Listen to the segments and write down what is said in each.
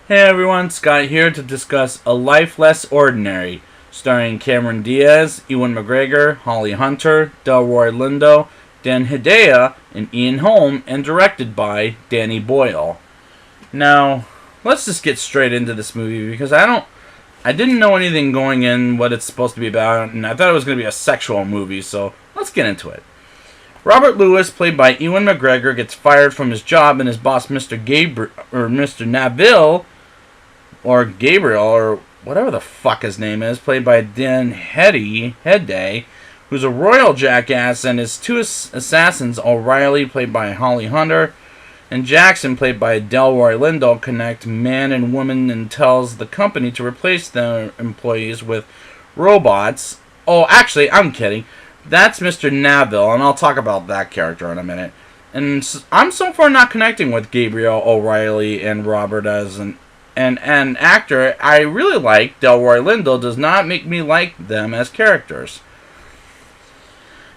Hey everyone, Scott here to discuss A Life Less Ordinary, starring Cameron Diaz, Ewan McGregor, Holly Hunter, Delroy Lindo, Dan Hedaya, and Ian Holm, and directed by Danny Boyle. Now, let's just get straight into this movie because I didn't know anything going in what it's supposed to be about, and I thought it was going to be a sexual movie, so let's get into it. Robert Lewis, played by Ewan McGregor, gets fired from his job, and his boss, Mr. Naville, or Gabriel, or whatever the fuck his name is, played by Dan Hedday, who's a royal jackass, and his two assassins, O'Reilly, played by Holly Hunter, and Jackson, played by Delroy Lindo, connect man and woman and tells the company to replace their employees with robots. Oh, actually, I'm kidding. That's Mr. Naville, and I'll talk about that character in a minute. And I'm so far not connecting with Gabriel, O'Reilly, and Robert as an actor. I really like Delroy Lindo does not make me like them as characters.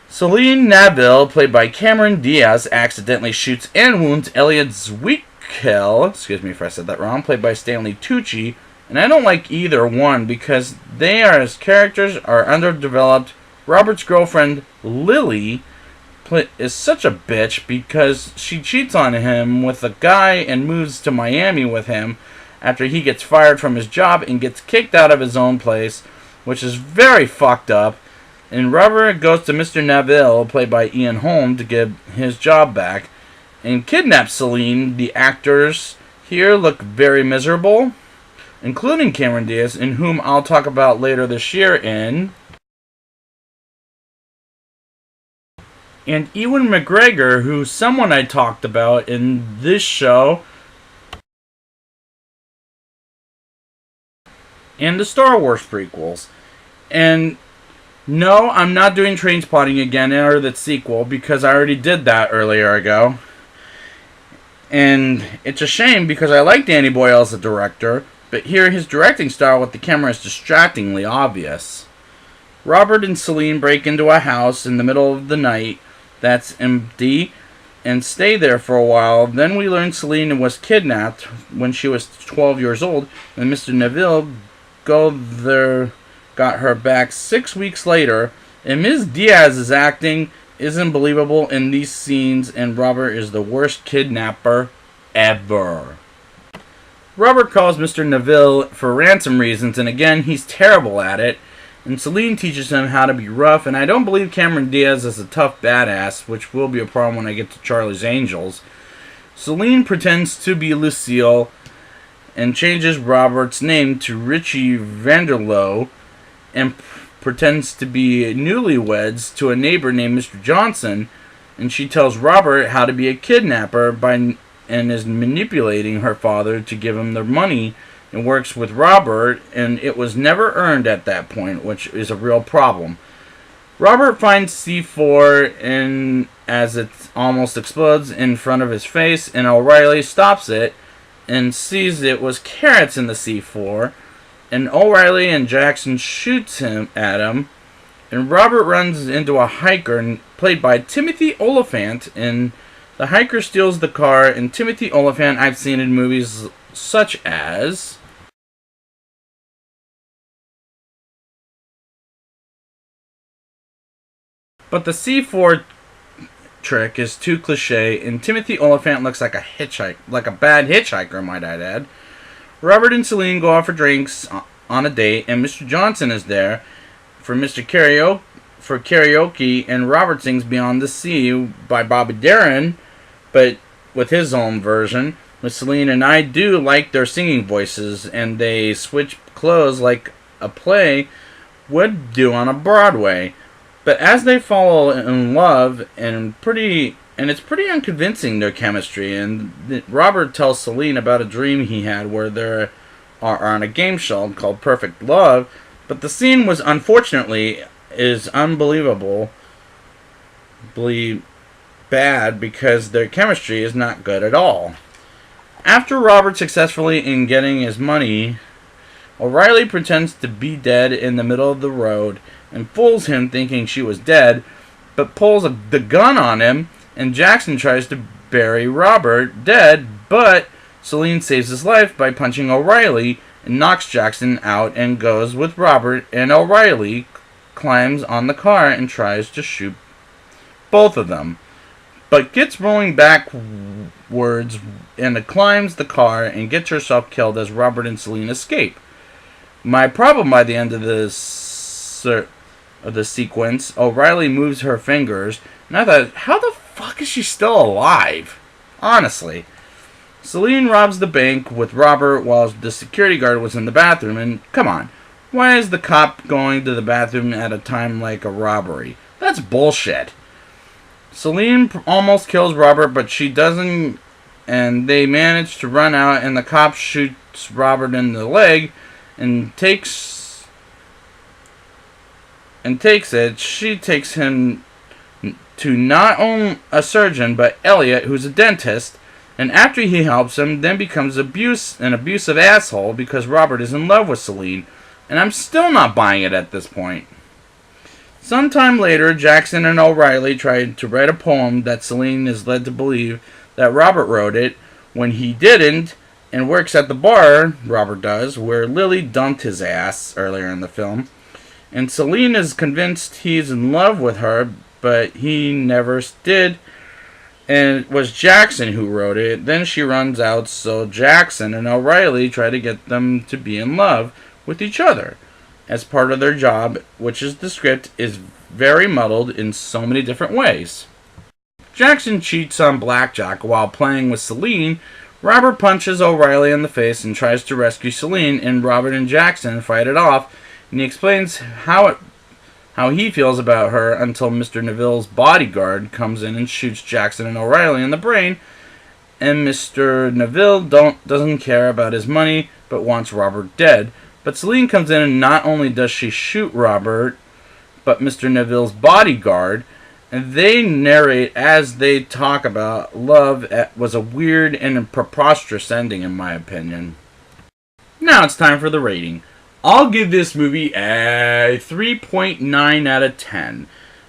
Celine Naville, played by Cameron Diaz, accidentally shoots and wounds Elliot Zwickel, excuse me if I said that wrong, played by Stanley Tucci, and I don't like either one because they are as characters are underdeveloped. Robert's girlfriend, Lily, is such a bitch because she cheats on him with a guy and moves to Miami with him after he gets fired from his job and gets kicked out of his own place, which is very fucked up. And Robert goes to Mr. Naville, played by Ian Holm, to get his job back and kidnaps Celine. The actors here look very miserable, including Cameron Diaz, in whom I'll talk about later this year in... And Ewan McGregor, who's someone I talked about in this show and the Star Wars prequels. And no, I'm not doing Trainspotting again or the sequel because I already did that earlier ago. And it's a shame because I like Danny Boyle as a director, but here his directing style with the camera is distractingly obvious. Robert and Celine break into a house in the middle of the night that's empty and stay there for a while. Then we learn Celine was kidnapped when she was 12 years old, and Mr. Naville got her back 6 weeks later, and Ms. Diaz's acting isn't believable in these scenes, and Robert is the worst kidnapper ever. Robert calls Mr. Naville for ransom reasons, and again, he's terrible at it, and Celine teaches him how to be rough, and I don't believe Cameron Diaz is a tough badass, which will be a problem when I get to Charlie's Angels. Celine pretends to be Lucille, and changes Robert's name to Richie Vanderloo, and pretends to be newlyweds to a neighbor named Mr. Johnson, and she tells Robert how to be a kidnapper and is manipulating her father to give him the money, and works with Robert, and it was never earned at that point, which is a real problem. Robert finds C4 and as it almost explodes in front of his face, and O'Reilly stops it and sees it was carrots in the C4, and O'Reilly and Jackson shoots at him, and Robert runs into a hiker played by Timothy Olyphant, and the hiker steals the car, and Timothy Olyphant I've seen in movies such as... But the C4 trick is too cliche, and Timothy Olyphant looks like a bad hitchhiker, might I add. Robert and Celine go out for drinks on a date, and Mr. Johnson is there for karaoke, and Robert sings Beyond the Sea by Bobby Darin, but with his own version. With Celine and I do like their singing voices, and they switch clothes like a play would do on a Broadway. But as they fall in love, and it's pretty unconvincing, their chemistry, and Robert tells Celine about a dream he had where they are on a game show called Perfect Love, but the scene was unfortunately is unbelievably bad because their chemistry is not good at all. After Robert successfully in getting his money, O'Reilly pretends to be dead in the middle of the road and fools him thinking she was dead, but pulls the gun on him, and Jackson tries to bury Robert dead, but Celine saves his life by punching O'Reilly and knocks Jackson out and goes with Robert, and O'Reilly climbs on the car and tries to shoot both of them, but gets rolling backwards and climbs the car and gets herself killed as Robert and Celine escape. My problem by the end of the sequence, O'Reilly moves her fingers, and I thought, how the fuck is she still alive? Honestly. Celine robs the bank with Robert while the security guard was in the bathroom, and come on, why is the cop going to the bathroom at a time like a robbery? That's bullshit. Celine almost kills Robert, but she doesn't, and they manage to run out, and the cop shoots Robert in the leg and takes it. She takes him to not only a surgeon, but Elliot, who's a dentist, and after he helps him, then becomes an abusive asshole because Robert is in love with Celine, and I'm still not buying it at this point. Sometime later, Jackson and O'Reilly tried to write a poem that Celine is led to believe that Robert wrote it when he didn't, and works at the bar, Robert does, where Lily dumped his ass earlier in the film. And Celine is convinced he's in love with her, but he never did, and it was Jackson who wrote it. Then she runs out, so Jackson and O'Reilly try to get them to be in love with each other as part of their job, which is the script is very muddled in so many different ways. Jackson cheats on blackjack while playing with Celine. Robert punches O'Reilly in the face and tries to rescue Celine, and Robert and Jackson fight it off, and he explains how he feels about her until Mr. Neville's bodyguard comes in and shoots Jackson and O'Reilly in the brain, and Mr. Neville doesn't care about his money but wants Robert dead. But Celine comes in, and not only does she shoot Robert, but Mr. Neville's bodyguard, and they narrate as they talk about love. Was a weird and preposterous ending, in my opinion. Now it's time for the rating. I'll give this movie a 3.9 out of 10.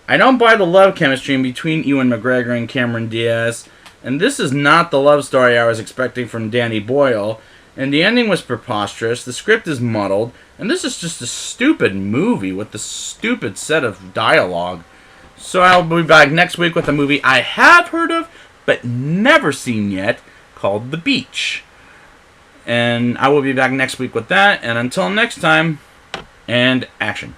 I don't buy the love chemistry between Ewan McGregor and Cameron Diaz, and this is not the love story I was expecting from Danny Boyle. And the ending was preposterous, the script is muddled, and this is just a stupid movie with a stupid set of dialogue. So I'll be back next week with a movie I have heard of, but never seen yet, called The Beach. And I will be back next week with that, and until next time, and action.